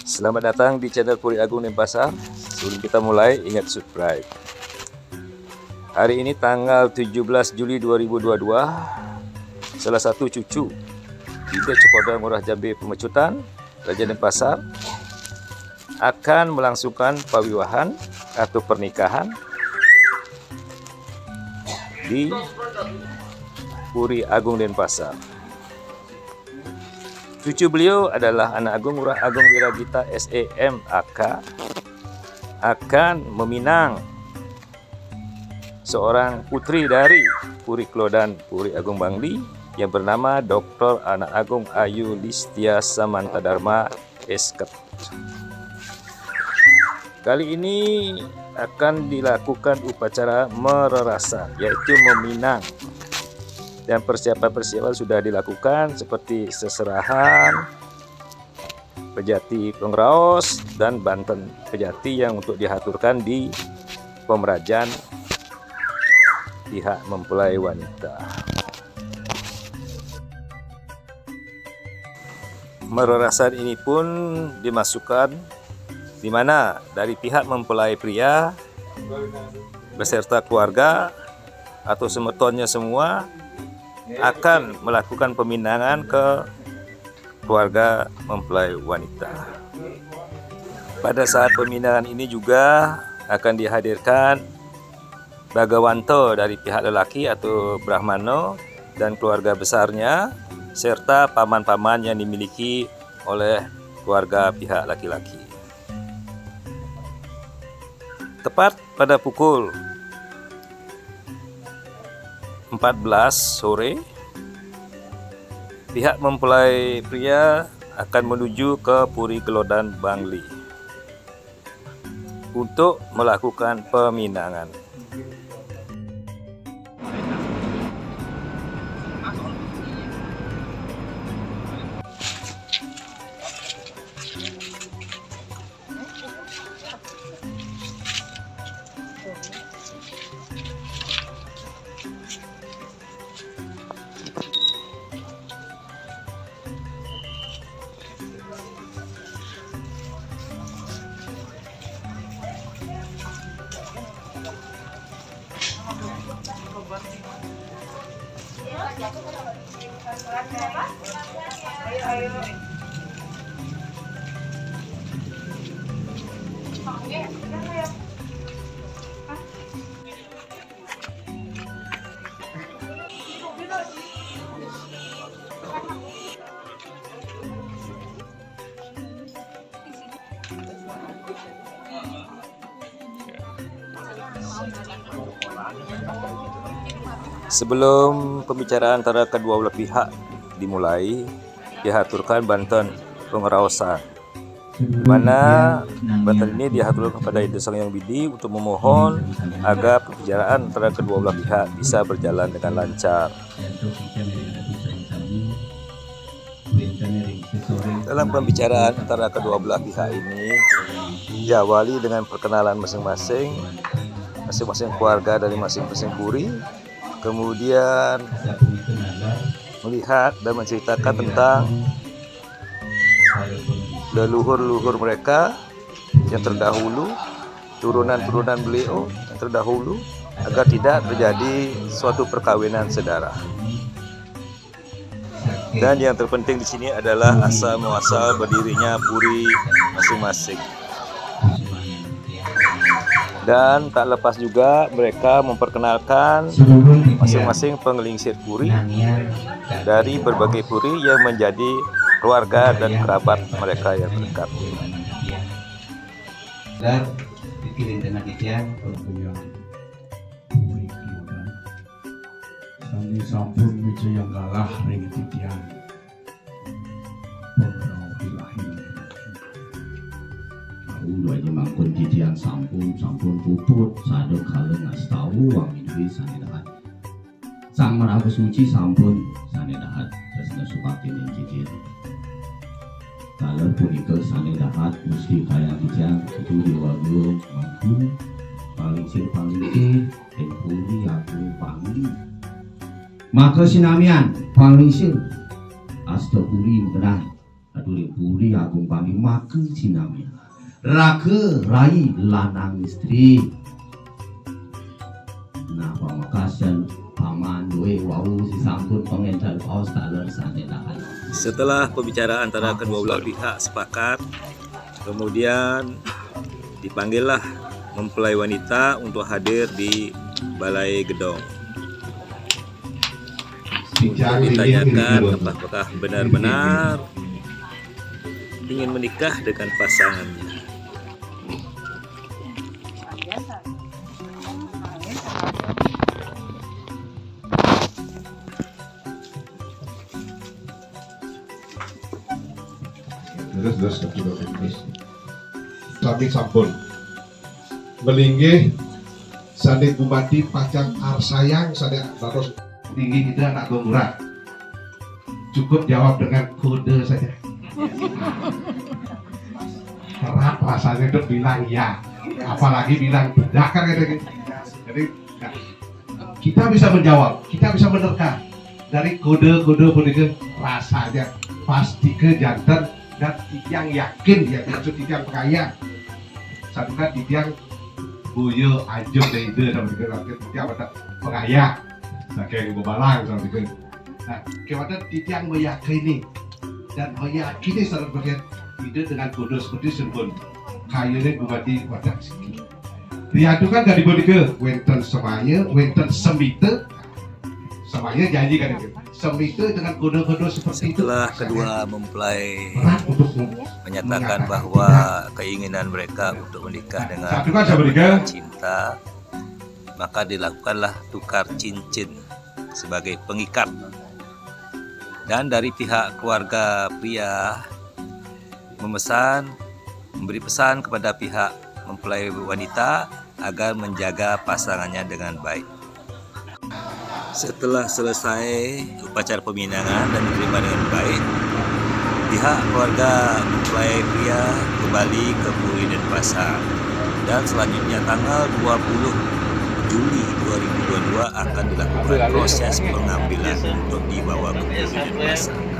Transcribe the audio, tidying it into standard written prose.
Selamat datang di channel Puri Agung Denpasar. Sebelum kita mulai, ingat subscribe. Hari ini tanggal 17 Juli 2022, salah satu cucu Bida Cokoda Murah Jambi Pemecutan, Raja Denpasar, akan melangsungkan pawiwahan atau pernikahan di Puri Agung Denpasar. Cucu beliau adalah anak Agung Murah Agung Wiragita SEM AK akan meminang seorang putri dari Puri Klodan Puri Agung Bangli yang bernama Dr. Anak Agung Ayu Listia Samanta Dharma SK. Kali ini akan dilakukan upacara mererasan, yaitu meminang. Dan persiapan-persiapan sudah dilakukan seperti seserahan, pejati pengraos, dan banten pejati yang untuk diaturkan di pemerajan pihak mempelai wanita. Mererasan ini pun dimasukkan di mana dari pihak mempelai pria beserta keluarga atau semetonnya semua akan melakukan peminangan ke keluarga mempelai wanita. Pada saat peminangan ini juga akan dihadirkan Bagawanto dari pihak lelaki atau Brahmano dan keluarga besarnya, serta paman-paman yang dimiliki oleh keluarga pihak laki-laki. Tepat pada pukul 14 sore, pihak mempelai pria akan menuju ke Puri Klodan Bangli untuk melakukan peminangan. Sebelum pembicaraan antara kedua belah pihak dimulai, diaturkan banten pengraosan, di mana banten ini diaturkan kepada Ida Sang Hyang Widi untuk memohon agar pembicaraan antara kedua belah pihak bisa berjalan dengan lancar. Dalam pembicaraan antara kedua belah pihak ini diawali dengan perkenalan masing-masing keluarga dari masing-masing puri, kemudian melihat dan menceritakan tentang leluhur-leluhur mereka yang terdahulu, turunan-turunan beliau yang terdahulu, agar tidak terjadi suatu perkawinan sedara. Dan yang terpenting di sini adalah asal muasal berdirinya puri masing-masing. Dan tak lepas juga mereka memperkenalkan masing-masing pengelingsir puri dari berbagai puri yang menjadi keluarga dan kerabat mereka yang terdekat. Dan dikirim dengan ikhtiar Sami sampun wijaya galah ring titian Pemrau ilahi Ulo aja mangkun titian sampun puput sadok kaleng ngastawu wangi duwi sanedahat Sang Maraga Suci sampun sanedahat tresna supati ning titian Kalau punika sanedahat musti kaya titian itu diwagul mangkun paling sir ing puri Agung Bangli. Maka sinamian paling sir asta puri mengenai aduli buri agung pami maka cinami raka rai lanang istri nah pamakasan paman duwe wau si sampun pengental paus taler sane dahan. Setelah pembicaraan antara kedua belah pihak sepakat, kemudian dipanggillah mempelai wanita untuk hadir di balai gedong. Ditanyakan apakah benar-benar ingin menikah dengan pasangannya. Terus sami sampun melinggih sane bupati pajang arsayang sane terus tinggi kita nak murah. Cukup jawab dengan kode saja. Kerap rasanya itu bilang ya, apalagi bilang bedak kan gitu. Jadi nah, kita bisa menjawab, kita bisa menerka dari kode-kode rasanya pasti ke jantan dan yang yakin ya maksud yang kaya. Satu kan yang buyo ajuk dari itu sama dengan yang ada pengaya, saking bebalang sama dengan. Nah, kepada yang meyakini dan meyakini secara bagian ide dengan kode seperti sebelum kayunya bupati wadah sini. Dia itu kan dari bodi ke wenten semaya, wenten semite, semaya janji kan itu. Semite dengan kode-kode seperti itu. Setelah kedua mempelai menyatakan bahwa keinginan mereka untuk menikah dengan cinta, maka dilakukanlah tukar cincin sebagai pengikat. Dan dari pihak keluarga pria memberi pesan kepada pihak mempelai wanita agar menjaga pasangannya dengan baik. Setelah selesai upacara peminangan dan diterima dengan baik, pihak keluarga mempelai pria kembali ke Puri Denpasar. Dan selanjutnya tanggal 20 Juli 2022 akan dilakukan proses pengambilan untuk dibawa ke Puri Denpasar.